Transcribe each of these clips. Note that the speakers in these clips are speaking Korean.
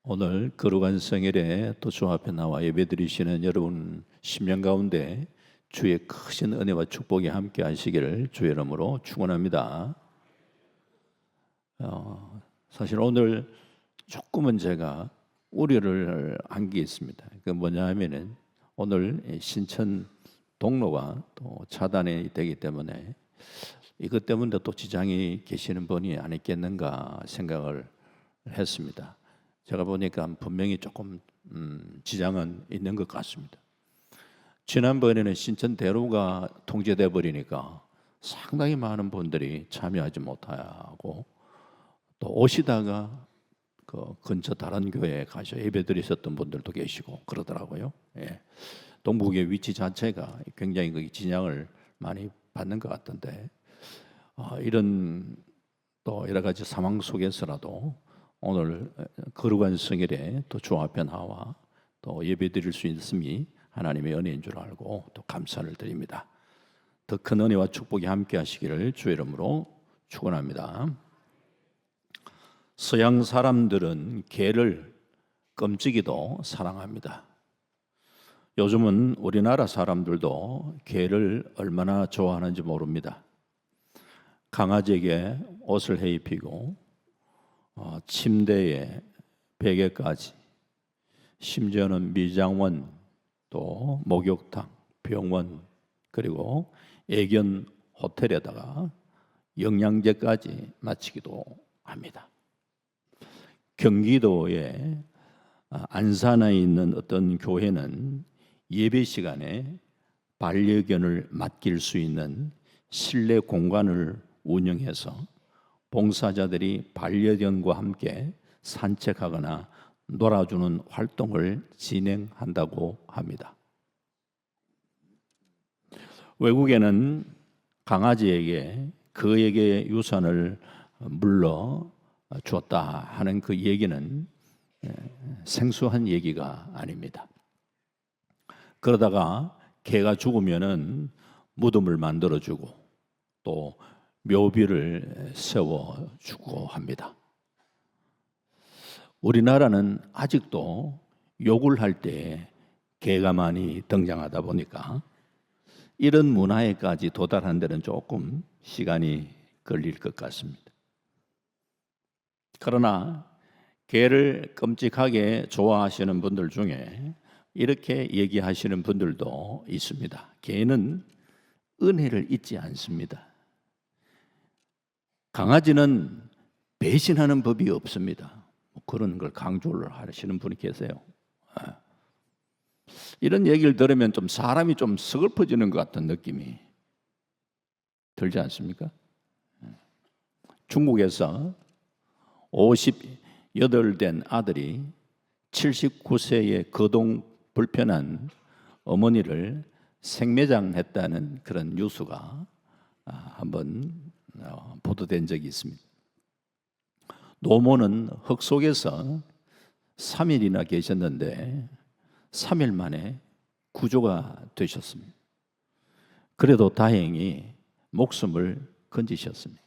오늘 거룩한 성일에 또 주 앞에 나와 예배드리시는 여러분 심령 가운데 주의 크신 은혜와 축복이 함께 하시기를 주의 이름으로 축원합니다. 사실 오늘 조금은 제가 우려를 한 게 있습니다. 그 뭐냐 하면은 오늘 신천 동로가 또 차단이 되기 때문에 이것 때문에 또 지장이 계시는 분이 아니겠는가 생각을 했습니다. 제가 보니까 분명히 조금 지장은 있는 것 같습니다. 지난번에는 신천 대로가 통제돼 버리니까 상당히 많은 분들이 참여하지 못하고 또 오시다가 그 근처 다른 교회에 가셔 예배드리셨던 분들도 계시고 그러더라고요. 예. 동북의 위치 자체가 굉장히 그 지장을 많이 받는 것 같던데 이런 또 여러 가지 상황 속에서라도 오늘 거룩한 성일에 또 주 앞에 나와 또 예배드릴 수 있음이 하나님의 은혜인 줄 알고 또 감사를 드립니다. 더 큰 은혜와 축복이 함께 하시기를 주의 이름으로 축원합니다. 서양 사람들은 개를 끔찍이도 사랑합니다. 요즘은 우리나라 사람들도 개를 얼마나 좋아하는지 모릅니다. 강아지에게 옷을 해입히고 침대에 베개까지, 심지어는 미장원, 또 목욕탕, 병원, 그리고 애견 호텔에다가 영양제까지 마치기도 합니다. 경기도의 안산에 있는 어떤 교회는 예배 시간에 반려견을 맡길 수 있는 실내 공간을 운영해서 봉사자들이 반려견과 함께 산책하거나 놀아주는 활동을 진행한다고 합니다. 외국에는 강아지에게 그에게 유산을 물러 주었다 하는 그 얘기는 생소한 얘기가 아닙니다. 그러다가 개가 죽으면은 무덤을 만들어주고 또 묘비를 세워주고 합니다. 우리나라는 아직도 욕을 할 때 개가 많이 등장하다 보니까 이런 문화에까지 도달한 데는 조금 시간이 걸릴 것 같습니다. 그러나 개를 끔찍하게 좋아하시는 분들 중에 이렇게 얘기하시는 분들도 있습니다. 개는 은혜를 잊지 않습니다. 강아지는 배신하는 법이 없습니다. 그런 걸 강조를 하시는 분이 계세요. 이런 얘기를 들으면 좀 사람이 좀 서글퍼지는 것 같은 느낌이 들지 않습니까? 중국에서 58 된 아들이 79세의 거동 불편한 어머니를 생매장했다는 그런 뉴스가 한번 보도된 적이 있습니다. 노모는 흙 속에서 3일이나 계셨는데 3일 만에 구조가 되셨습니다. 그래도 다행히 목숨을 건지셨습니다.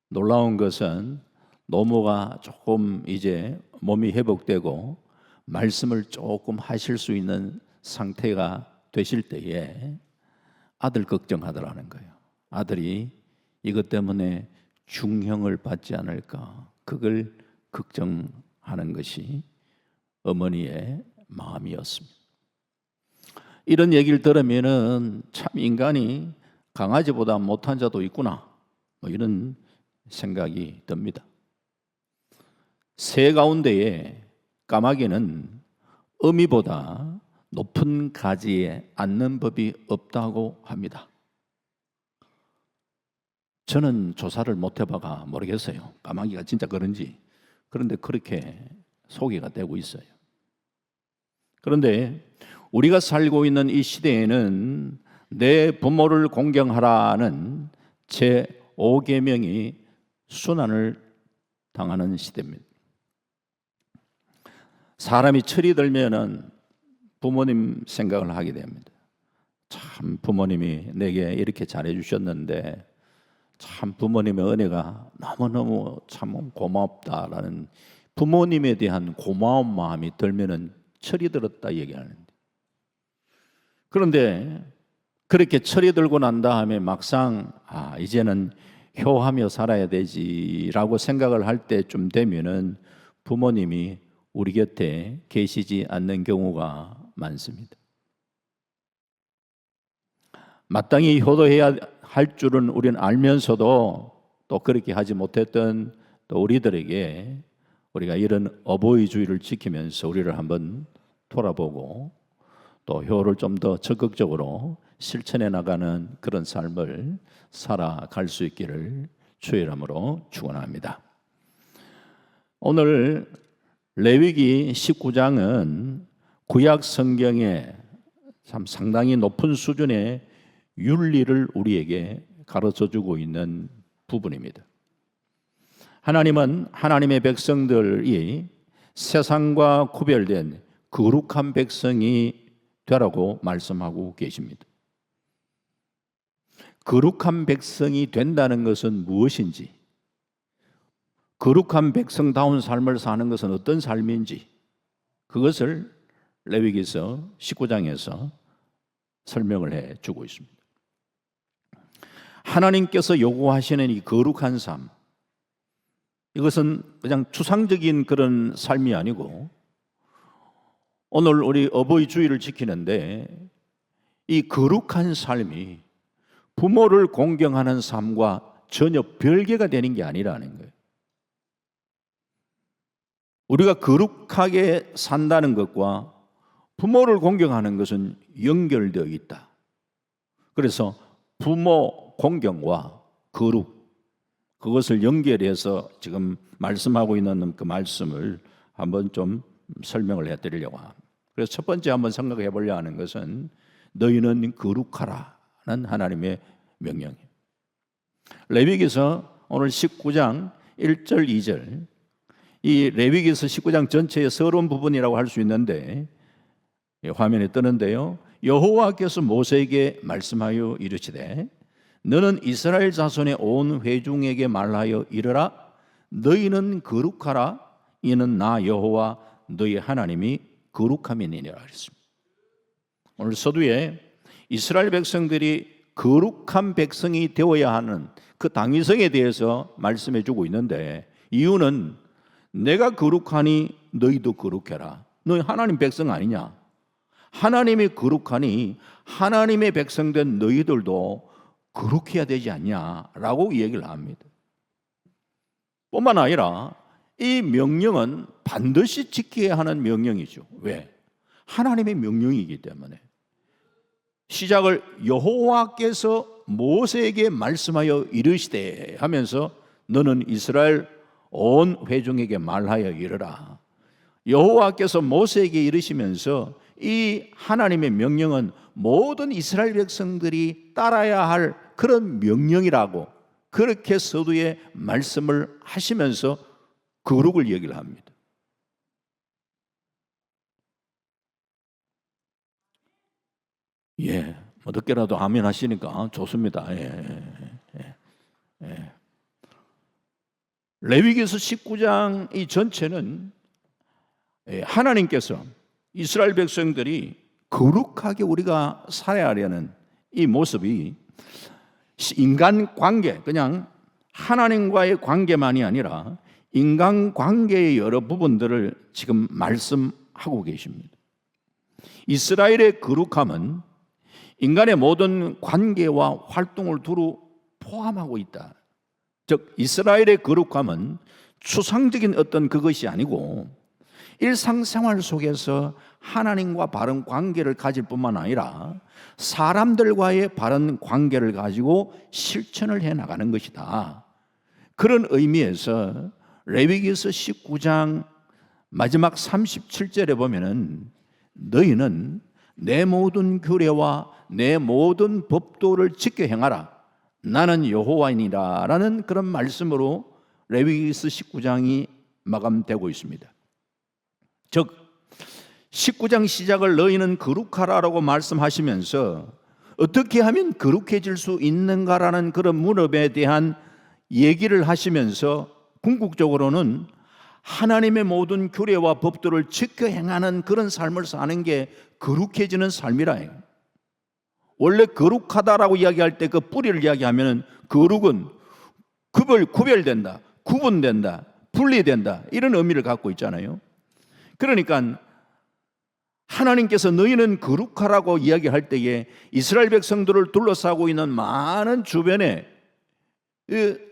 놀라운 것은 노모가 조금 이제 몸이 회복되고 말씀을 조금 하실 수 있는 상태가 되실 때에 아들 걱정하더라는 거예요. 아들이 이것 때문에 중형을 받지 않을까, 그걸 걱정하는 것이 어머니의 마음이었습니다. 이런 얘기를 들으면은 참 인간이 강아지보다 못한 자도 있구나, 이런 생각이 듭니다. 새 가운데에 까마귀는 어미보다 높은 가지에 앉는 법이 없다고 합니다. 저는 조사를 못 해봐가 모르겠어요. 까마귀가 진짜 그런지. 그런데 그렇게 소개가 되고 있어요. 그런데 우리가 살고 있는 이 시대에는 내 부모를 공경하라는 제5계명이 순환을 당하는 시대입니다. 사람이 철이 들면은 부모님 생각을 하게 됩니다. 참 부모님이 내게 이렇게 잘해 주셨는데 참 부모님의 은혜가 너무너무 참 고맙다라는 부모님에 대한 고마운 마음이 들면은 철이 들었다 얘기하는데, 그런데 그렇게 철이 들고 난 다음에 막상 이제는 효하며 살아야 되지라고 생각을 할 때쯤 되면은 부모님이 우리 곁에 계시지 않는 경우가 많습니다. 마땅히 효도해야 할 줄은 우리는 알면서도 또 그렇게 하지 못했던 또 우리들에게 우리가 이런 어버이주의를 지키면서 우리를 한번 돌아보고 또 효를 좀 더 적극적으로 실천해 나가는 그런 삶을 살아갈 수 있기를 주의 이름으로 축원합니다. 오늘 레위기 19장은 구약 성경에 참 상당히 높은 수준의 윤리를 우리에게 가르쳐주고 있는 부분입니다. 하나님은 하나님의 백성들이 세상과 구별된 거룩한 백성이 되라고 말씀하고 계십니다. 거룩한 백성이 된다는 것은 무엇인지, 거룩한 백성다운 삶을 사는 것은 어떤 삶인지, 그것을 레위기서 19장에서 설명을 해주고 있습니다. 하나님께서 요구하시는 이 거룩한 삶, 이것은 그냥 추상적인 그런 삶이 아니고, 오늘 우리 어버이 주의를 지키는데 이 거룩한 삶이 부모를 공경하는 삶과 전혀 별개가 되는 게 아니라는 거예요. 우리가 거룩하게 산다는 것과 부모를 공경하는 것은 연결되어 있다. 그래서 부모 공경과 거룩, 그것을 연결해서 지금 말씀하고 있는 그 말씀을 한번 좀 설명을 해드리려고 합니다. 그래서 첫 번째 한번 생각해 보려 하는 것은 너희는 거룩하라는 하나님의 명령이에요. 레위기서 오늘 19장 1절 2절, 이 레위기서 19장 전체의 서론 부분이라고 할 수 있는데 화면에 뜨는데요, 여호와께서 모세에게 말씀하여 이르시되 너는 이스라엘 자손의 온 회중에게 말하여 이르라 너희는 거룩하라 이는 나 여호와 너희 하나님이 거룩함이니라 했습니다. 오늘 서두에 이스라엘 백성들이 거룩한 백성이 되어야 하는 그 당위성에 대해서 말씀해 주고 있는데, 이유는 내가 거룩하니 너희도 거룩해라. 너희 하나님 백성 아니냐? 하나님이 거룩하니 하나님의 백성된 너희들도 거룩해야 되지 않냐라고 얘기를 합니다. 뿐만 아니라 이 명령은 반드시 지켜야 하는 명령이죠. 왜? 하나님의 명령이기 때문에. 시작을 여호와께서 모세에게 말씀하여 이르시되 하면서 너는 이스라엘 온 회중에게 말하여 이르라. 여호와께서 모세에게 이르시면서 이 하나님의 명령은 모든 이스라엘 백성들이 따라야 할 그런 명령이라고 그렇게 서두에 말씀을 하시면서 거룩을 얘기를 합니다. 뭐 늦게라도 아멘 하시니까 좋습니다. 레위기서 19장 이 전체는 하나님께서 이스라엘 백성들이 거룩하게 우리가 살아야 하려는 이 모습이 인간 관계, 그냥 하나님과의 관계만이 아니라 인간 관계의 여러 부분들을 지금 말씀하고 계십니다. 이스라엘의 거룩함은 인간의 모든 관계와 활동을 두루 포함하고 있다. 즉 이스라엘의 거룩함은 추상적인 어떤 그것이 아니고 일상생활 속에서 하나님과 바른 관계를 가질 뿐만 아니라 사람들과의 바른 관계를 가지고 실천을 해나가는 것이다. 그런 의미에서 레위기서 19장 마지막 37절에 보면은 너희는 내 모든 규례와 내 모든 법도를 지켜 행하라. 나는 여호와이니라 라는 그런 말씀으로 레위기서 19장이 마감되고 있습니다. 즉 19장 시작을 너희는 거룩하라라고 말씀하시면서 어떻게 하면 거룩해질 수 있는가라는 그런 문업에 대한 얘기를 하시면서 궁극적으로는 하나님의 모든 규례와 법도를 지켜 행하는 그런 삶을 사는 게 거룩해지는 삶이라. 원래 거룩하다라고 이야기할 때 그 뿌리를 이야기하면 거룩은 구별된다, 구분된다, 분리된다, 이런 의미를 갖고 있잖아요. 그러니까 하나님께서 너희는 거룩하라고 이야기할 때에 이스라엘 백성들을 둘러싸고 있는 많은 주변에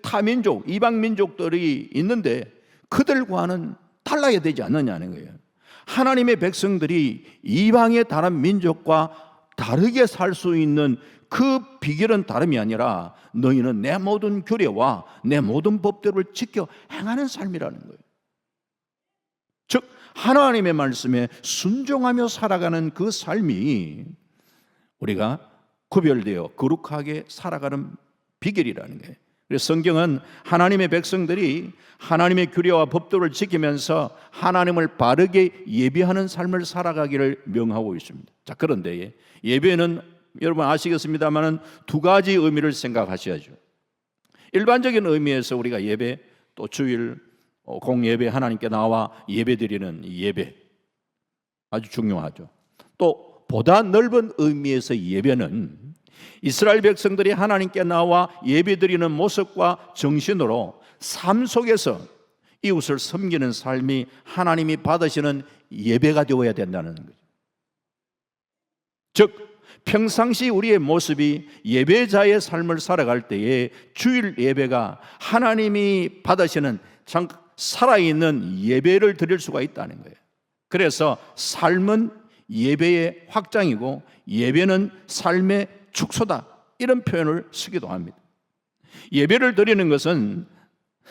타민족, 이방민족들이 있는데 그들과는 달라야 되지 않느냐는 거예요. 하나님의 백성들이 이방의 다른 민족과 다르게 살 수 있는 그 비결은 다름이 아니라 너희는 내 모든 규례와 내 모든 법들을 지켜 행하는 삶이라는 거예요. 즉 하나님의 말씀에 순종하며 살아가는 그 삶이 우리가 구별되어 거룩하게 살아가는 비결이라는 거예요. 그래서 성경은 하나님의 백성들이 하나님의 규례와 법도를 지키면서 하나님을 바르게 예배하는 삶을 살아가기를 명하고 있습니다. 자, 그런데 예배는 여러분 아시겠습니다만 두 가지 의미를 생각하셔야죠. 일반적인 의미에서 우리가 예배, 또 주일 공예배, 하나님께 나와 예배드리는 예배 아주 중요하죠. 또 보다 넓은 의미에서 예배는 이스라엘 백성들이 하나님께 나와 예배드리는 모습과 정신으로 삶 속에서 이웃을 섬기는 삶이 하나님이 받으시는 예배가 되어야 된다는 거죠. 즉 평상시 우리의 모습이 예배자의 삶을 살아갈 때에 주일 예배가 하나님이 받으시는 살아있는 예배를 드릴 수가 있다는 거예요. 그래서 삶은 예배의 확장이고 예배는 삶의 축소다, 이런 표현을 쓰기도 합니다. 예배를 드리는 것은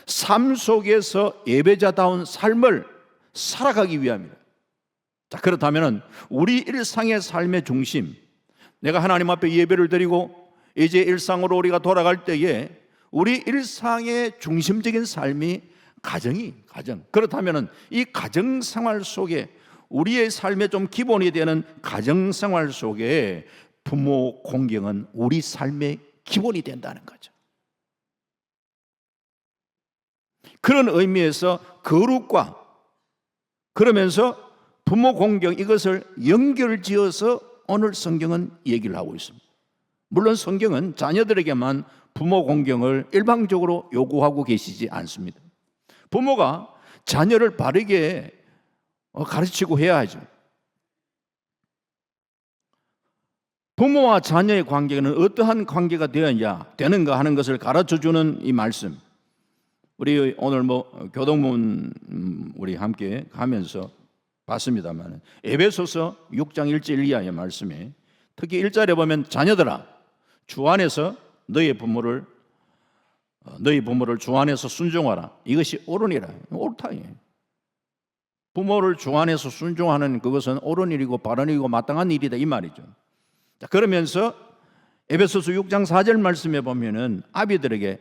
삶 속에서 예배자다운 삶을 살아가기 위함입니다. 자, 그렇다면 우리 일상의 삶의 중심, 내가 하나님 앞에 예배를 드리고 이제 일상으로 우리가 돌아갈 때에 우리 일상의 중심적인 삶이 가정. 그렇다면 이 가정 생활 속에 우리의 삶의 좀 기본이 되는 가정 생활 속에 부모 공경은 우리 삶의 기본이 된다는 거죠. 그런 의미에서 거룩과 그러면서 부모 공경, 이것을 연결지어서 오늘 성경은 얘기를 하고 있습니다. 물론 성경은 자녀들에게만 부모 공경을 일방적으로 요구하고 계시지 않습니다. 부모가 자녀를 바르게 가르치고 해야 하죠. 부모와 자녀의 관계는 어떠한 관계가 되는가 하는 것을 가르쳐주는 이 말씀, 우리 오늘 교동문 우리 함께 가면서 봤습니다만 에베소서 6장 1절 이하의 말씀에 특히 1절에 보면 자녀들아 주 안에서 너희 부모를 주 안에서 순종하라, 이것이 옳으니라. 옳다. 부모를 주 안에서 순종하는 그것은 옳은 일이고 바른 일이고 마땅한 일이다, 이 말이죠. 자, 그러면서 에베소서 6장 4절 말씀에 보면은 아비들에게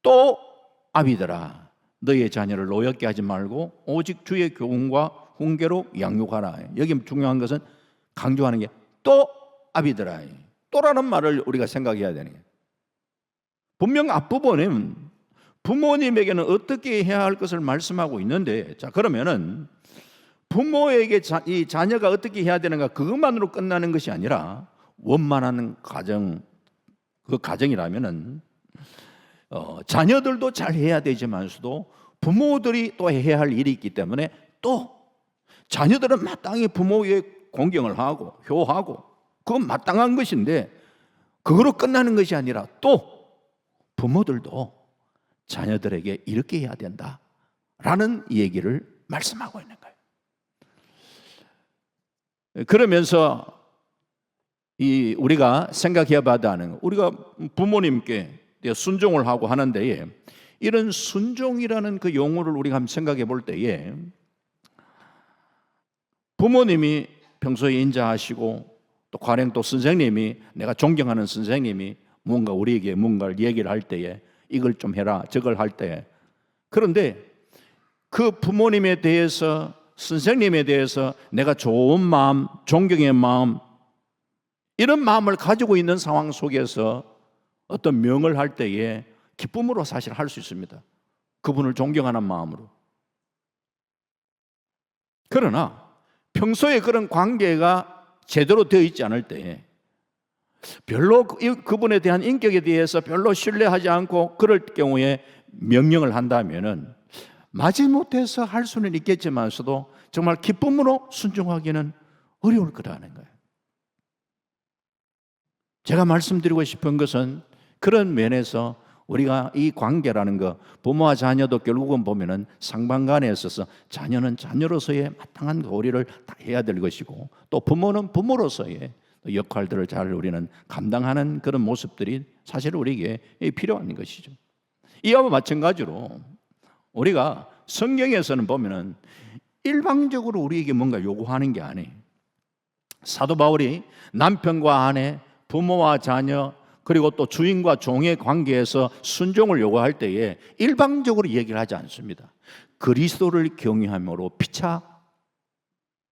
또 아비들아 너희의 자녀를 노엽게 하지 말고 오직 주의 교훈과 훈계로 양육하라. 여기 중요한 것은 강조하는 게 또 아비들아. 또라는 말을 우리가 생각해야 되는 거예요. 분명 앞부분은 부모님에게는 어떻게 해야 할 것을 말씀하고 있는데, 자, 그러면은 부모에게 이 자녀가 어떻게 해야 되는가 그것만으로 끝나는 것이 아니라 원만한 가정, 그 가정이라면은 자녀들도 잘 해야 되지만서도 부모들이 또 해야 할 일이 있기 때문에 또 자녀들은 마땅히 부모의 공경을 하고 효하고 그건 마땅한 것인데 그거로 끝나는 것이 아니라 또 부모들도 자녀들에게 이렇게 해야 된다라는 얘기를 말씀하고 있는 거예요. 그러면서 우리가 생각해야 하는, 우리가 부모님께 순종을 하고 하는데 이런 순종이라는 그 용어를 우리가 한번 생각해 볼 때에 부모님이 평소에 인자하시고 또 가령 또 선생님이, 내가 존경하는 선생님이 뭔가 우리에게 뭔가를 얘기를 할 때에 이걸 좀 해라 저걸 할 때, 그런데 그 부모님에 대해서 선생님에 대해서 내가 좋은 마음, 존경의 마음, 이런 마음을 가지고 있는 상황 속에서 어떤 명을 할 때에 기쁨으로 사실 할 수 있습니다. 그분을 존경하는 마음으로. 그러나 평소에 그런 관계가 제대로 되어 있지 않을 때 별로 그분에 대한 인격에 대해서 별로 신뢰하지 않고 그럴 경우에 명령을 한다면은 마지못해서 할 수는 있겠지만서도 정말 기쁨으로 순종하기는 어려울 거라는 거예요. 제가 말씀드리고 싶은 것은 그런 면에서 우리가 이 관계라는 거, 부모와 자녀도 결국은 보면은 상반간에 있어서 자녀는 자녀로서의 마땅한 도리를 다 해야 될 것이고, 또 부모는 부모로서의 역할들을 잘 우리는 감당하는 그런 모습들이 사실 우리에게 필요한 것이죠. 이와 마찬가지로 우리가 성경에서는 보면은 일방적으로 우리에게 뭔가 요구하는 게 아니에요. 사도 바울이 남편과 아내, 부모와 자녀, 그리고 또 주인과 종의 관계에서 순종을 요구할 때에 일방적으로 얘기를 하지 않습니다. 그리스도를 경외함으로 피차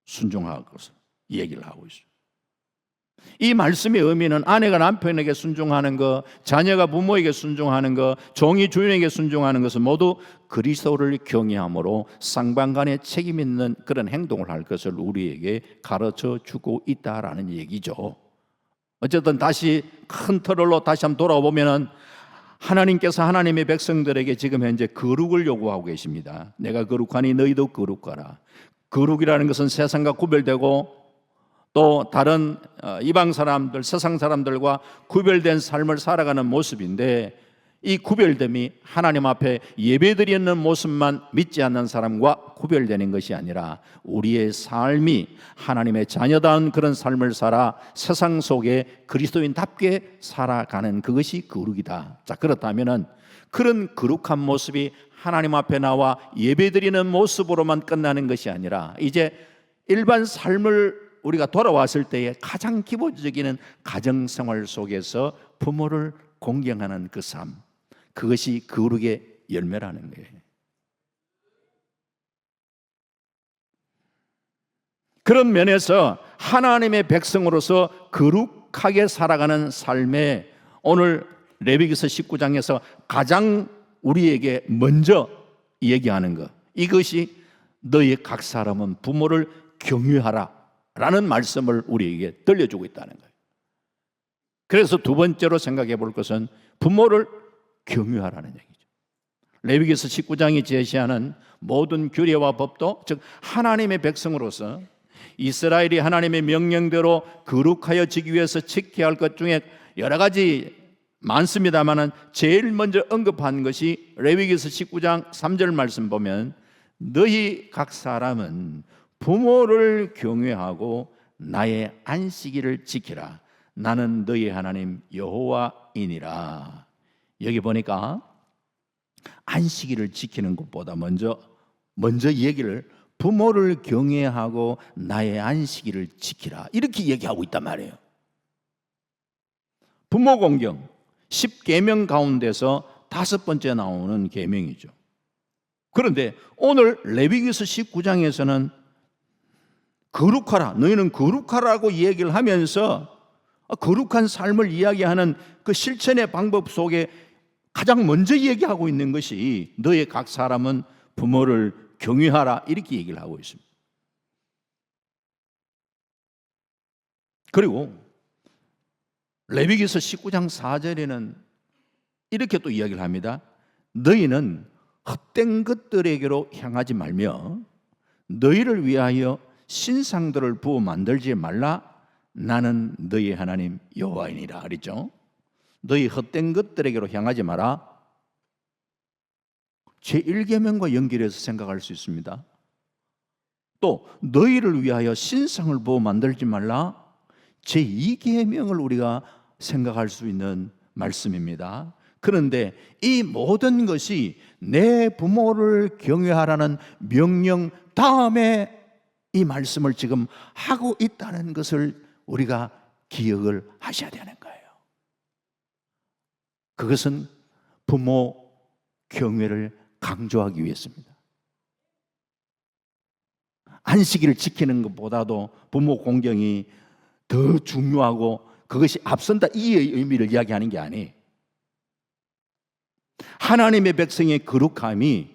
순종할 것을 얘기를 하고 있어요. 이 말씀의 의미는 아내가 남편에게 순종하는 것, 자녀가 부모에게 순종하는 것, 종이 주인에게 순종하는 것은 모두 그리스도를 경외함으로 상반간에 책임 있는 그런 행동을 할 것을 우리에게 가르쳐 주고 있다라는 얘기죠. 어쨌든 다시 큰 틀로 다시 한번 돌아보면은 하나님께서 하나님의 백성들에게 지금 현재 거룩을 요구하고 계십니다. 내가 거룩하니 너희도 거룩하라. 거룩이라는 것은 세상과 구별되고 또 다른 이방 사람들, 세상 사람들과 구별된 삶을 살아가는 모습인데, 이 구별됨이 하나님 앞에 예배드리는 모습만 믿지 않는 사람과 구별되는 것이 아니라 우리의 삶이 하나님의 자녀다운 그런 삶을 살아 세상 속에 그리스도인답게 살아가는 그것이 거룩이다. 자, 그렇다면은 그런 거룩한 모습이 하나님 앞에 나와 예배드리는 모습으로만 끝나는 것이 아니라 이제 일반 삶을 우리가 돌아왔을 때에 가장 기본적인 가정생활 속에서 부모를 공경하는 그 삶, 그것이 거룩의 열매라는 거예요. 그런 면에서 하나님의 백성으로서 거룩하게 살아가는 삶에 오늘 레위기서 19장에서 가장 우리에게 먼저 얘기하는 것, 이것이 너희 각 사람은 부모를 경유하라 라는 말씀을 우리에게 들려주고 있다는 거예요. 그래서 두 번째로 생각해 볼 것은 부모를 경유하라는 얘기죠. 레위기서 19장이 제시하는 모든 규례와 법도, 즉 하나님의 백성으로서 이스라엘이 하나님의 명령대로 거룩하여 지기 위해서 지켜야 할 것 중에 여러 가지 많습니다만은 제일 먼저 언급한 것이 레위기서 19장 3절 말씀 보면 너희 각 사람은 부모를 경외하고 나의 안식일을 지키라. 나는 너희 하나님 여호와이니라. 여기 보니까 안식일을 지키는 것보다 먼저 얘기를 부모를 경외하고 나의 안식일을 지키라 이렇게 얘기하고 있단 말이에요. 부모 공경 10계명 가운데서 5번째 나오는 계명이죠. 그런데 오늘 레위기서 19장에서는 거룩하라, 너희는 거룩하라고 얘기를 하면서 거룩한 삶을 이야기하는 그 실천의 방법 속에 가장 먼저 얘기하고 있는 것이 너희 각 사람은 부모를 경외하라 이렇게 얘기를 하고 있습니다. 그리고 레위기서 19장 4절에는 이렇게 또 이야기를 합니다. 너희는 헛된 것들에게로 향하지 말며 너희를 위하여 신상들을 부어 만들지 말라. 나는 너희 하나님 여호와이니라 그랬죠. 너희 헛된 것들에게로 향하지 마라. 제1계명과 연결해서 생각할 수 있습니다. 또 너희를 위하여 신상을 부어 만들지 말라. 제2계명을 우리가 생각할 수 있는 말씀입니다. 그런데 이 모든 것이 내 부모를 경외하라는 명령 다음에 이 말씀을 지금 하고 있다는 것을 우리가 기억을 하셔야 되는 거예요. 그것은 부모 경외를 강조하기 위해서입니다. 안식일을 지키는 것보다도 부모 공경이 더 중요하고 그것이 앞선다 이 의미를 이야기하는 게 아니에요. 하나님의 백성의 거룩함이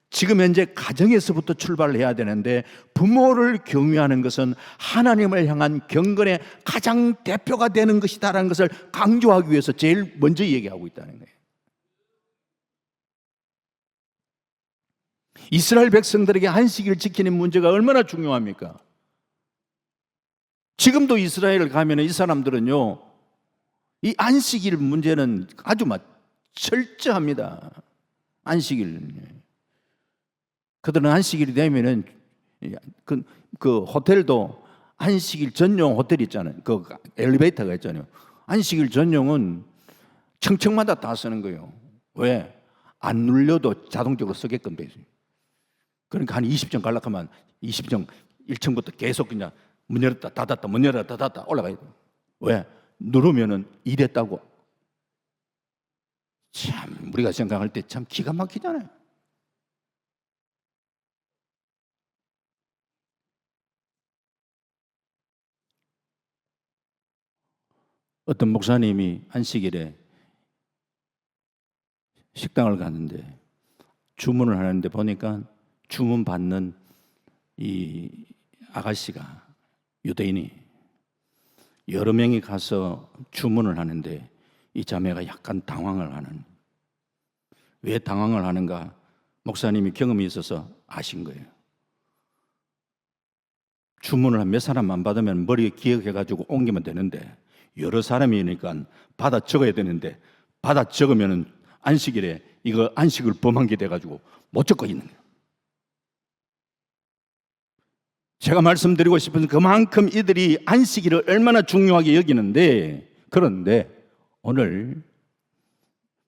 지금 현재 가정에서부터 출발해야 되는데 부모를 경외하는 것은 하나님을 향한 경건의 가장 대표가 되는 것이다라는 것을 강조하기 위해서 제일 먼저 얘기하고 있다는 거예요. 이스라엘 백성들에게 안식일을 지키는 문제가 얼마나 중요합니까? 지금도 이스라엘을 가면 이 사람들은요, 이 안식일 문제는 아주 철저합니다. 안식일. 그들은 안식일이 되면은 그 호텔도 안식일 전용 호텔 있잖아요. 그 엘리베이터가 있잖아요. 안식일 전용은 층층마다 다 쓰는 거예요. 왜? 안 눌려도 자동적으로 쓰게끔 돼 있어요. 그러니까 한 20층 가려면 20층 1층부터 계속 그냥 문 열었다 닫았다 문 열었다 닫았다 올라가야 돼요. 왜? 누르면은 이랬다고. 참 우리가 생각할 때 참 기가 막히잖아요. 어떤 목사님이 안식일에 식당을 갔는데 주문을 하는데 보니까 주문 받는 이 아가씨가 유대인이 여러 명이 가서 주문을 하는데 이 자매가 약간 당황을 하는. 왜 당황을 하는가? 목사님이 경험이 있어서 아신 거예요. 주문을 한 몇 사람만 받으면 머리에 기억해가지고 옮기면 되는데 여러 사람이니까 받아 적어야 되는데 받아 적으면 안식일에 이거 안식을 범한 게 돼가지고 못 적고 있는 거예요. 제가 말씀드리고 싶은 그만큼 이들이 안식일을 얼마나 중요하게 여기는데, 그런데 오늘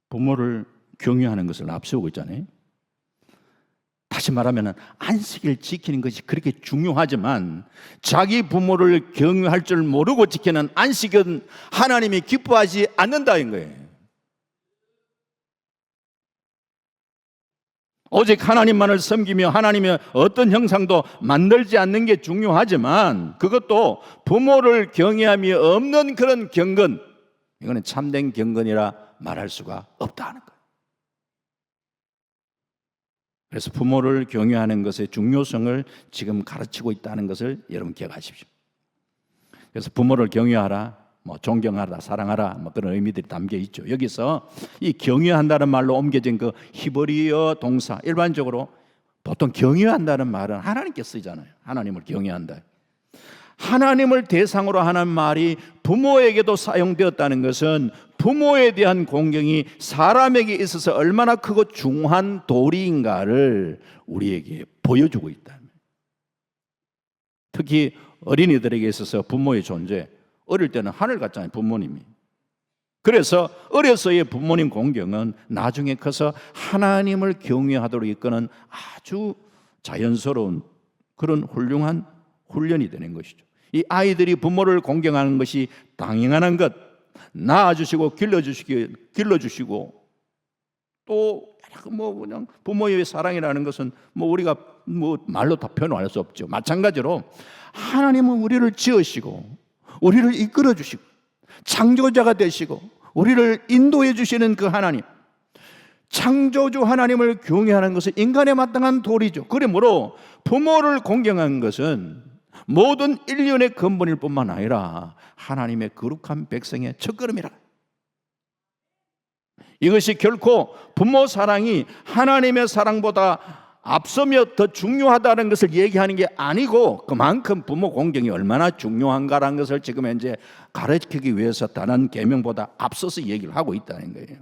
부모를 경외하는 것을 앞세우고 있잖아요. 다시 말하면 안식일 지키는 것이 그렇게 중요하지만 자기 부모를 경외할 줄 모르고 지키는 안식은 하나님이 기뻐하지 않는다는 거예요. 오직 하나님만을 섬기며 하나님의 어떤 형상도 만들지 않는 게 중요하지만 그것도 부모를 경외함이 없는 그런 경건, 이거는 참된 경건이라 말할 수가 없다는 거예요. 그래서 부모를 경외하는 것의 중요성을 지금 가르치고 있다는 것을 여러분 기억하십시오. 그래서 부모를 경외하라, 존경하라, 사랑하라, 그런 의미들이 담겨 있죠. 여기서 이 경외한다는 말로 옮겨진 그 히브리어 동사, 일반적으로 보통 경외한다는 말은 하나님께 쓰이잖아요. 하나님을 경외한다. 하나님을 대상으로 하는 말이 부모에게도 사용되었다는 것은 부모에 대한 공경이 사람에게 있어서 얼마나 크고 중요한 도리인가를 우리에게 보여주고 있다. 특히 어린이들에게 있어서 부모의 존재, 어릴 때는 하늘 같잖아요, 부모님이. 그래서 어려서의 부모님 공경은 나중에 커서 하나님을 경외하도록 이끄는 아주 자연스러운 그런 훌륭한 훈련이 되는 것이죠. 이 아이들이 부모를 공경하는 것이 당연한 것, 낳아주시고 길러주시고 또 그냥 부모의 사랑이라는 것은 우리가 말로 다 표현할 수 없죠. 마찬가지로 하나님은 우리를 지으시고 우리를 이끌어 주시고 창조자가 되시고 우리를 인도해 주시는 그 하나님, 창조주 하나님을 경외하는 것은 인간에 마땅한 도리죠. 그러므로 부모를 공경하는 것은 모든 인륜의 근본일 뿐만 아니라 하나님의 거룩한 백성의 첫걸음이라. 이것이 결코 부모 사랑이 하나님의 사랑보다 앞서며 더 중요하다는 것을 얘기하는 게 아니고 그만큼 부모 공경이 얼마나 중요한가라는 것을 지금 현재 가르치기 위해서 다른 계명보다 앞서서 얘기를 하고 있다는 거예요.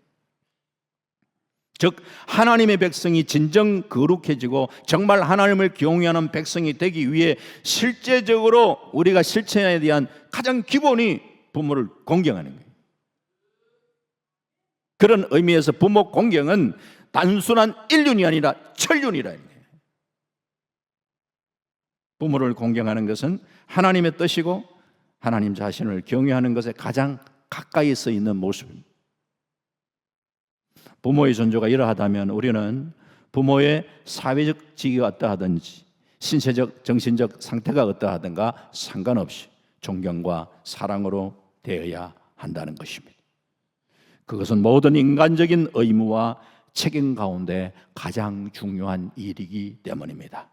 즉 하나님의 백성이 진정 거룩해지고 정말 하나님을 경외하는 백성이 되기 위해 실제적으로 우리가 실천에 대한 가장 기본이 부모를 공경하는 거예요. 그런 의미에서 부모 공경은 단순한 인륜이 아니라 천륜이라는 거예요. 부모를 공경하는 것은 하나님의 뜻이고 하나님 자신을 경외하는 것에 가장 가까이서 있는 모습입니다. 부모의 존재가 이러하다면 우리는 부모의 사회적 지위가 어떠하든지 신체적, 정신적 상태가 어떠하든가 상관없이 존경과 사랑으로 대해야 한다는 것입니다. 그것은 모든 인간적인 의무와 책임 가운데 가장 중요한 일이기 때문입니다.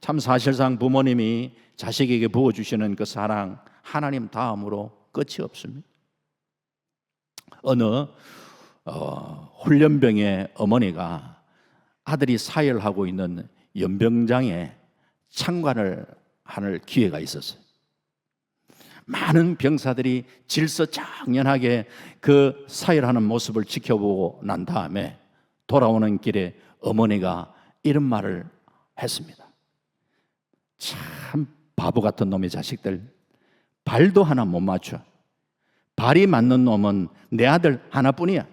참 사실상 부모님이 자식에게 부어주시는 그 사랑, 하나님 다음으로 끝이 없습니다. 어느 훈련병의 어머니가 아들이 사열하고 있는 연병장에 참관을 할 기회가 있었어요. 많은 병사들이 질서장연하게 그 사열하는 모습을 지켜보고 난 다음에 돌아오는 길에 어머니가 이런 말을 했습니다. 참 바보 같은 놈의 자식들, 발도 하나 못 맞춰. 발이 맞는 놈은 내 아들 하나뿐이야.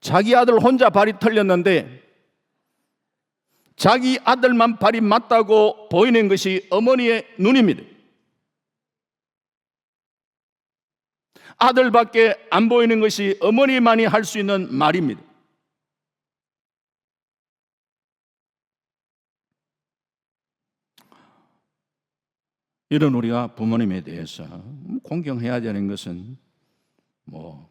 자기 아들 혼자 발이 틀렸는데 자기 아들만 발이 맞다고 보이는 것이 어머니의 눈입니다. 아들밖에 안 보이는 것이 어머니만이 할 수 있는 말입니다. 이런 우리가 부모님에 대해서 공경해야 되는 것은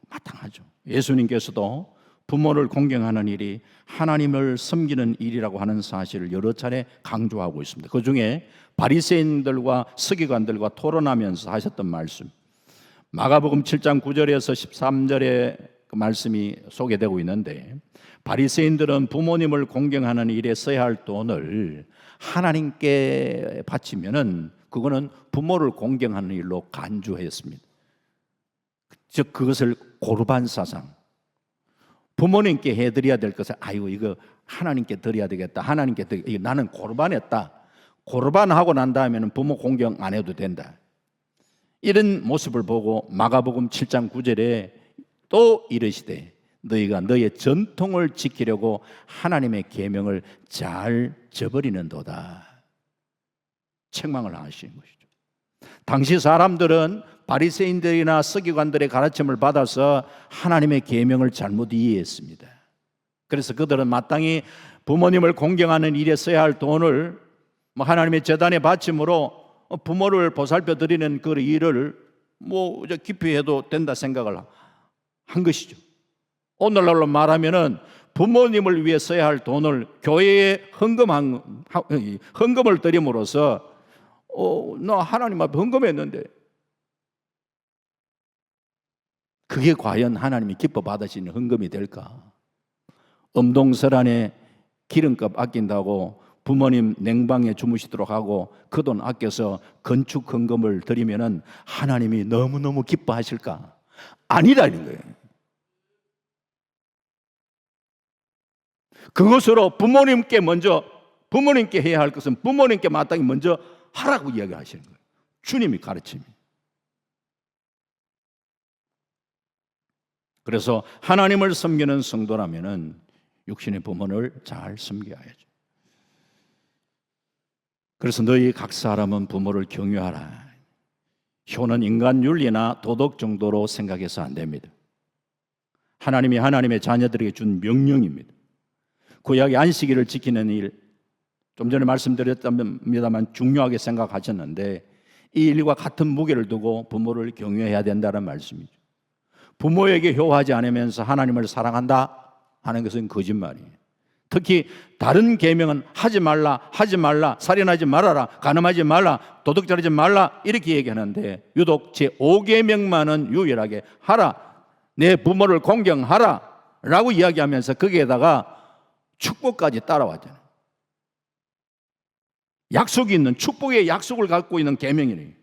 마땅하죠. 예수님께서도 부모를 공경하는 일이 하나님을 섬기는 일이라고 하는 사실을 여러 차례 강조하고 있습니다. 그 중에 바리새인들과 서기관들과 토론하면서 하셨던 말씀, 마가복음 7장 9절에서 13절의 그 말씀이 소개되고 있는데, 바리새인들은 부모님을 공경하는 일에 써야 할 돈을 하나님께 바치면은 그거는 부모를 공경하는 일로 간주했습니다. 즉 그것을 고르반 사상, 부모님께 해드려야 될 것을 이거 하나님께 드려야 되겠다. 하나님께 나는 고르반했다. 고르반하고 난 다음에는 부모 공경 안 해도 된다. 이런 모습을 보고 마가복음 7장 9절에 또 이르시되 너희가 너의 전통을 지키려고 하나님의 계명을 잘 저버리는도다. 책망을 하시는 것이죠. 당시 사람들은 바리새인들이나 서기관들의 가르침을 받아서 하나님의 계명을 잘못 이해했습니다. 그래서 그들은 마땅히 부모님을 공경하는 일에 써야 할 돈을 하나님의 제단에 바침으로 부모를 보살펴 드리는 그 일을 깊이 해도 된다 생각을 한 것이죠. 오늘날로 말하면은 부모님을 위해 써야 할 돈을 교회에 헌금을 드림으로써 나 하나님 앞에 헌금했는데 그게 과연 하나님이 기뻐 받으시는 헌금이 될까? 엄동설 안에 기름값 아낀다고 부모님 냉방에 주무시도록 하고 그 돈 아껴서 건축 헌금을 드리면은 하나님이 너무너무 기뻐하실까? 아니라는 거예요. 그것으로 부모님께 해야 할 것은 부모님께 마땅히 먼저 하라고 이야기하시는 거예요. 주님이 가르침이. 그래서 하나님을 섬기는 성도라면은 육신의 부모를 잘 섬겨야죠. 그래서 너희 각 사람은 부모를 경유하라. 효는 인간 윤리나 도덕 정도로 생각해서 안 됩니다. 하나님이 하나님의 자녀들에게 준 명령입니다. 구약의 안식일을 지키는 일, 좀 전에 말씀드렸답니다만 중요하게 생각하셨는데 이 일과 같은 무게를 두고 부모를 경유해야 된다는 말씀이죠. 부모에게 효하지 않으면서 하나님을 사랑한다 하는 것은 거짓말이에요. 특히 다른 계명은 하지 말라, 살인하지 말아라, 간음하지 말라, 도둑질하지 말라 이렇게 얘기하는데 유독 제5계명만은 유일하게 하라, 내 부모를 공경하라 라고 이야기하면서 거기에다가 축복까지 따라왔잖아요. 약속이 있는, 축복의 약속을 갖고 있는 계명이래요.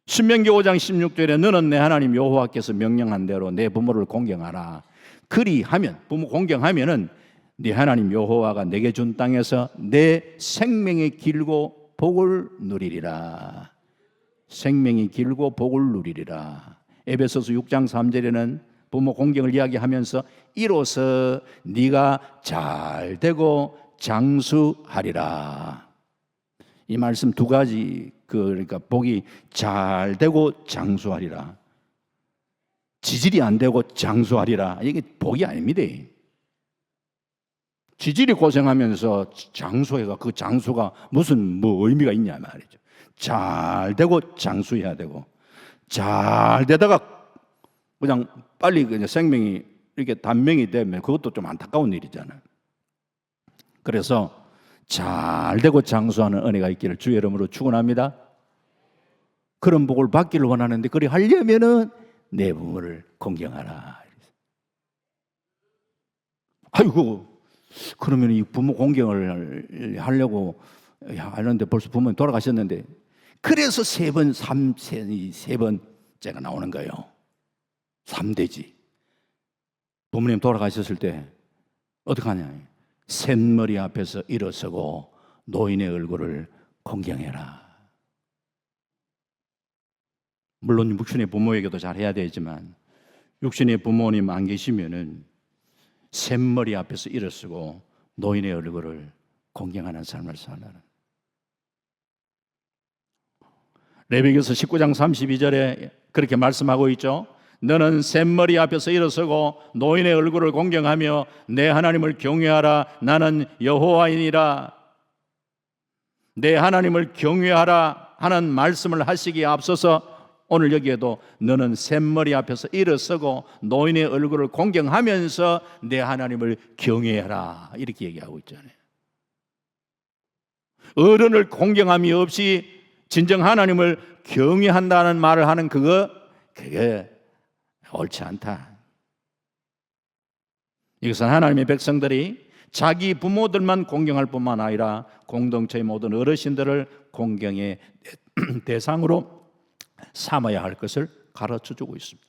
신명기 5장 16절에 너는 내 하나님 여호와께서 명령한 대로 내 부모를 공경하라. 그리하면, 부모 공경하면은 네 하나님 여호와가 내게 준 땅에서 내 생명이 길고 복을 누리리라. 생명이 길고 복을 누리리라. 에베소서 6장 3절에는 부모 공경을 이야기하면서 이로써 네가 잘 되고 장수하리라. 이 말씀 두 가지, 그러니까 복이 잘 되고 장수하리라. 지질이 안 되고 장수하리라. 이게 복이 아닙니다. 지질이 고생하면서 장수해가 그 장수가 무슨 의미가 있냐 말이죠. 잘 되고 장수해야 되고, 잘 되다가 그냥 빨리 그냥 생명이 이렇게 단명이 되면 그것도 좀 안타까운 일이잖아요. 그래서 잘 되고 장수하는 은혜가 있기를 주의 이름으로 축원합니다. 그런 복을 받기를 원하는데 그리 하려면은 내 부모를 공경하라. 아이고, 그러면 이 부모 공경을 하려고 하는데 벌써 부모님 돌아가셨는데, 그래서 세 번째가 나오는 거예요. 3대지. 부모님 돌아가셨을 때 어떡하냐? 샘머리 앞에서 일어서고 노인의 얼굴을 공경해라. 물론 육신의 부모에게도 잘 해야 되지만 육신의 부모님 안 계시면은 샘머리 앞에서 일어서고 노인의 얼굴을 공경하는 삶을 살아라. 레위기서 19장 32절에 그렇게 말씀하고 있죠. 너는 샘머리 앞에서 일어서고 노인의 얼굴을 공경하며 내 하나님을 경외하라. 나는 여호와이니라. 내 하나님을 경외하라 하는 말씀을 하시기에 앞서서 오늘 여기에도 너는 샘머리 앞에서 일어서고 노인의 얼굴을 공경하면서 내 하나님을 경외하라 이렇게 얘기하고 있잖아요. 어른을 공경함이 없이 진정 하나님을 경외한다는 말을 하는 그게 옳지 않다. 이것은 하나님의 백성들이 자기 부모들만 공경할 뿐만 아니라 공동체의 모든 어르신들을 공경의 대상으로 삼아야 할 것을 가르쳐주고 있습니다.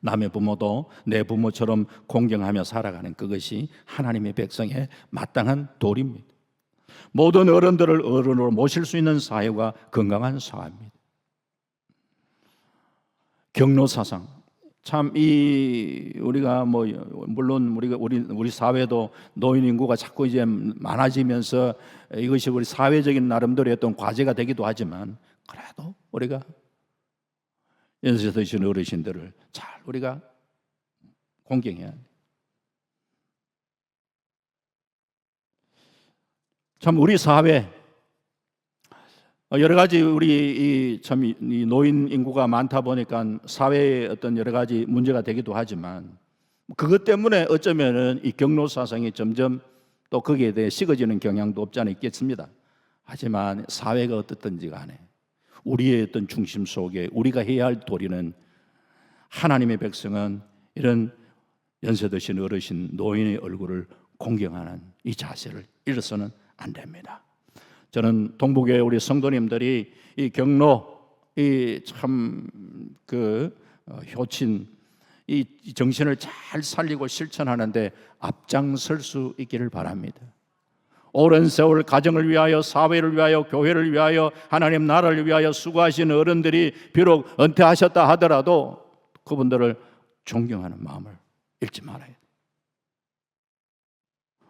남의 부모도 내 부모처럼 공경하며 살아가는 그것이 하나님의 백성의 마땅한 도리입니다. 모든 어른들을 어른으로 모실 수 있는 사회가 건강한 사회입니다. 경로사상, 참 우리가 물론 우리 사회도 노인 인구가 자꾸 이제 많아지면서 이것이 우리 사회적인 나름대로의 어떤 과제가 되기도 하지만 그래도 우리가 연세 드신 어르신들을 잘 우리가 공경해야 합니다. 참 우리 사회 여러 가지 이 노인 인구가 많다 보니까 사회에 어떤 여러 가지 문제가 되기도 하지만 그것 때문에 어쩌면은 이 경로 사상이 점점 또 거기에 대해 식어지는 경향도 없지 않아 있겠습니다. 하지만 사회가 어떻든지 간에 우리의 어떤 중심 속에 우리가 해야 할 도리는 하나님의 백성은 이런 연세 드신 어르신 노인의 얼굴을 공경하는 이 자세를 잃어서는 안 됩니다. 저는 동북의 우리 성도님들이 이 경로 효친 이 정신을 잘 살리고 실천하는데 앞장설 수 있기를 바랍니다. 오랜 세월 가정을 위하여, 사회를 위하여, 교회를 위하여, 하나님 나라를 위하여 수고하신 어른들이 비록 은퇴하셨다 하더라도 그분들을 존경하는 마음을 잃지 말아야 돼요.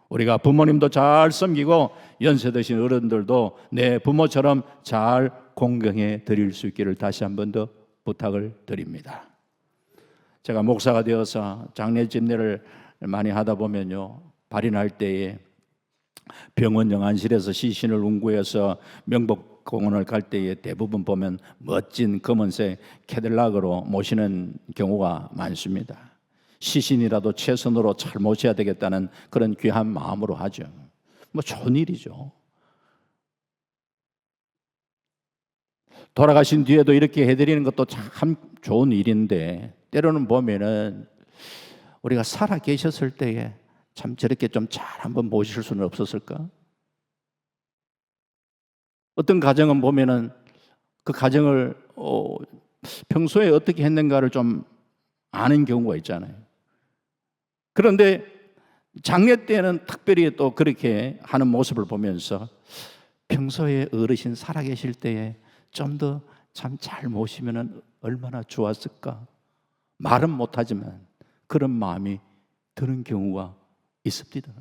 우리가 부모님도 잘 섬기고 연세 드신 어른들도 내 부모처럼 잘 공경해 드릴 수 있기를 다시 한 번 더 부탁을 드립니다. 제가 목사가 되어서 장례 집례를 많이 하다 보면요, 발인할 때에 병원 영안실에서 시신을 운구해서 명복공원을 갈 때에 대부분 보면 멋진 검은색 캐딜락으로 모시는 경우가 많습니다. 시신이라도 최선으로 잘 모셔야 되겠다는 그런 귀한 마음으로 하죠. 좋은 일이죠. 돌아가신 뒤에도 이렇게 해드리는 것도 참 좋은 일인데 때로는 보면은 우리가 살아 계셨을 때에 참 저렇게 좀 잘 한번 모실 수는 없었을까? 어떤 가정은 보면은 그 가정을 평소에 어떻게 했는가를 좀 아는 경우가 있잖아요. 그런데 장례 때는 특별히 또 그렇게 하는 모습을 보면서 평소에 어르신 살아계실 때에 좀 더 참 잘 모시면 얼마나 좋았을까? 말은 못하지만 그런 마음이 드는 경우가 있습니다.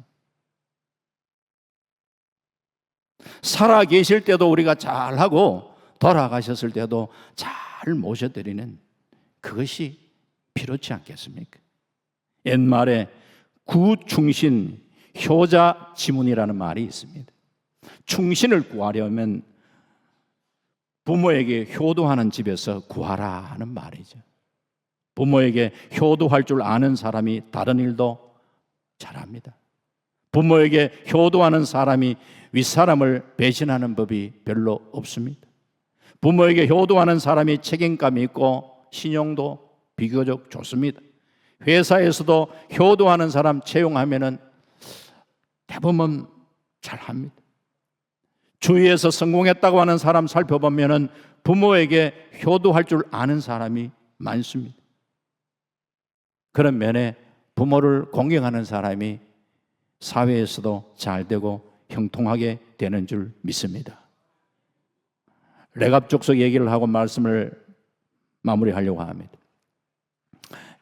살아계실 때도 우리가 잘하고 돌아가셨을 때도 잘 모셔드리는 그것이 필요치 않겠습니까? 옛말에 구충신 효자 지문이라는 말이 있습니다. 충신을 구하려면 부모에게 효도하는 집에서 구하라 하는 말이죠. 부모에게 효도할 줄 아는 사람이 다른 일도 잘합니다. 부모에게 효도하는 사람이 윗사람을 배신하는 법이 별로 없습니다. 부모에게 효도하는 사람이 책임감이 있고 신용도 비교적 좋습니다. 회사에서도 효도하는 사람 채용하면은 대부분 잘합니다. 주위에서 성공했다고 하는 사람 살펴보면은 부모에게 효도할 줄 아는 사람이 많습니다. 그런 면에 부모를 공경하는 사람이 사회에서도 잘 되고 형통하게 되는 줄 믿습니다. 레갑 족속 얘기를 하고 말씀을 마무리하려고 합니다.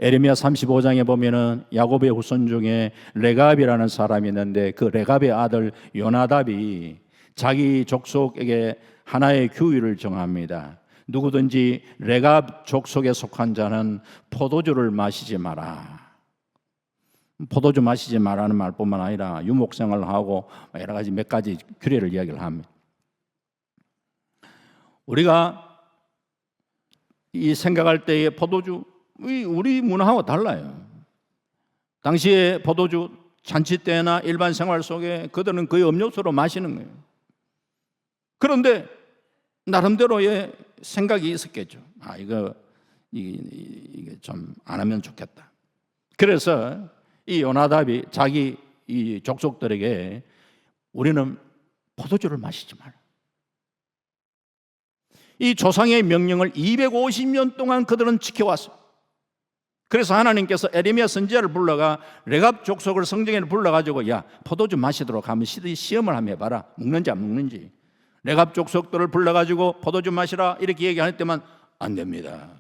에레미야 35장에 보면은 야곱의 후손 중에 레갑이라는 사람이 있는데 그 레갑의 아들 요나답이 자기 족속에게 하나의 규율을 정합니다. 누구든지 레갑 족속에 속한 자는 포도주를 마시지 마라. 포도주 마시지 말라는 말뿐만 아니라 유목생활을 하고 여러 가지 몇 가지 규례를 이야기를 합니다. 우리가 이 생각할 때에 포도주 우리 문화하고 달라요. 당시에 포도주 잔치 때나 일반 생활 속에 그들은 거의 음료수로 마시는 거예요. 그런데 나름대로의 생각이 있었겠죠. 이게 좀 안 하면 좋겠다. 그래서 이 요나답이 자기 이 족속들에게 우리는 포도주를 마시지 마라. 이 조상의 명령을 250년 동안 그들은 지켜왔어요. 그래서 하나님께서 에레미야 선지자를 불러가 레갑 족속을 성경에 불러가지고 야 포도주 마시도록 하면 시험을 한번 해봐라. 먹는지 안 먹는지. 레갑 족속들을 불러가지고 포도주 마시라 이렇게 얘기할 때만 안 됩니다.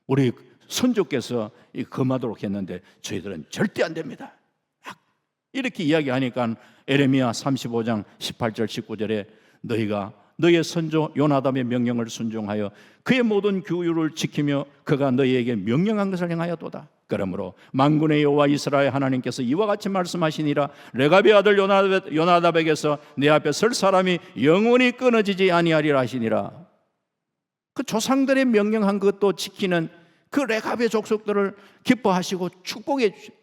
우리 선조께서 금하도록 했는데 저희들은 절대 안 됩니다. 이렇게 이야기하니까 에레미야 35장 18절 19절에 너희가 너의 선조 요나답의 명령을 순종하여 그의 모든 규율을 지키며 그가 너희에게 명령한 것을 행하였도다. 그러므로 만군의 여호와 이스라엘 하나님께서 이와 같이 말씀하시니라. 레갑의 아들 요나답에게서 내 앞에 설 사람이 영원히 끊어지지 아니하리라 하시니라. 그 조상들의 명령한 것도 지키는 그 레갑의 족속들을 기뻐하시고 축복해 주시오.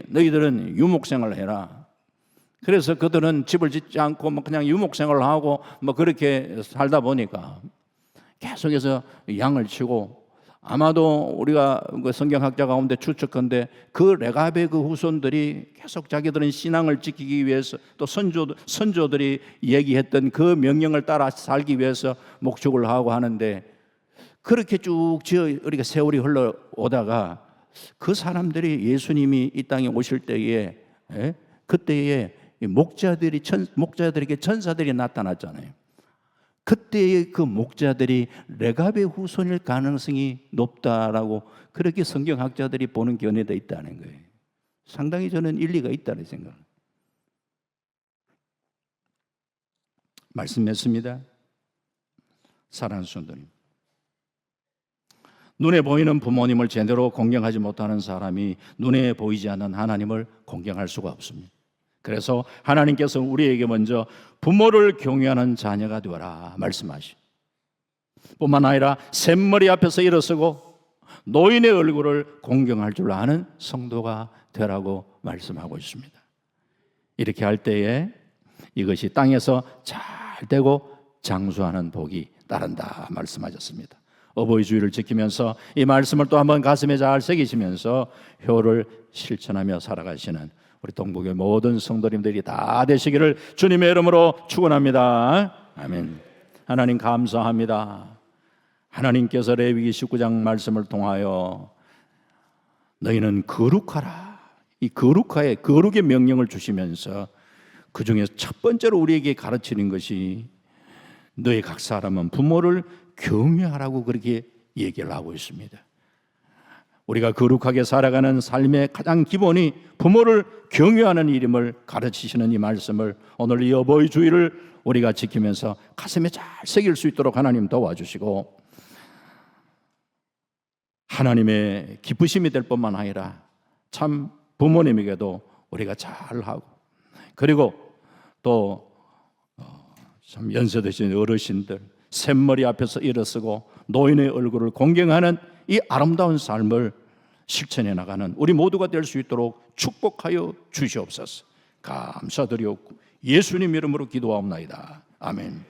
너희들은 유목생활을 해라. 그래서 그들은 집을 짓지 않고 그냥 유목생활을 하고 그렇게 살다 보니까 계속해서 양을 치고 아마도 우리가 그 성경학자 가운데 추측컨대 그 레갑의 그 후손들이 계속 자기들은 신앙을 지키기 위해서 또 선조들이 얘기했던 그 명령을 따라 살기 위해서 목축을 하고 하는데 그렇게 쭉 우리가 세월이 흘러오다가 그 사람들이 예수님이 이 땅에 오실 때에 그때에 목자들에게 천사들이 나타났잖아요. 그때의 그 목자들이 레갑의 후손일 가능성이 높다라고 그렇게 성경학자들이 보는 견해도 있다는 거예요. 상당히 저는 일리가 있다는 생각을 말씀했습니다. 사랑하는 성도님, 눈에 보이는 부모님을 제대로 공경하지 못하는 사람이 눈에 보이지 않는 하나님을 공경할 수가 없습니다. 그래서 하나님께서 우리에게 먼저 부모를 경외하는 자녀가 되어라 말씀하시오. 뿐만 아니라 샘머리 앞에서 일어서고 노인의 얼굴을 공경할 줄 아는 성도가 되라고 말씀하고 있습니다. 이렇게 할 때에 이것이 땅에서 잘 되고 장수하는 복이 따른다 말씀하셨습니다. 어버이 주의를 지키면서 이 말씀을 또 한번 가슴에 잘 새기시면서 효를 실천하며 살아가시는 우리 동북의 모든 성도님들이 다 되시기를 주님의 이름으로 축원합니다. 아멘. 하나님 감사합니다. 하나님께서 레위기 19장 말씀을 통하여 너희는 거룩하라, 이 거룩의 명령을 주시면서 그 중에 첫 번째로 우리에게 가르치는 것이 너희 각 사람은 부모를 경외하라고 그렇게 얘기를 하고 있습니다. 우리가 거룩하게 살아가는 삶의 가장 기본이 부모를 경외하는 일임을 가르치시는 이 말씀을 오늘 이 어버이 주일을 우리가 지키면서 가슴에 잘 새길 수 있도록 하나님 도와주시고 하나님의 기쁘심이 될 뿐만 아니라 참 부모님에게도 우리가 잘하고 그리고 또 참 연세 드신 어르신들 샘머리 앞에서 일어서고 노인의 얼굴을 공경하는 이 아름다운 삶을 실천해 나가는 우리 모두가 될 수 있도록 축복하여 주시옵소서. 감사드리옵고 예수님 이름으로 기도하옵나이다. 아멘.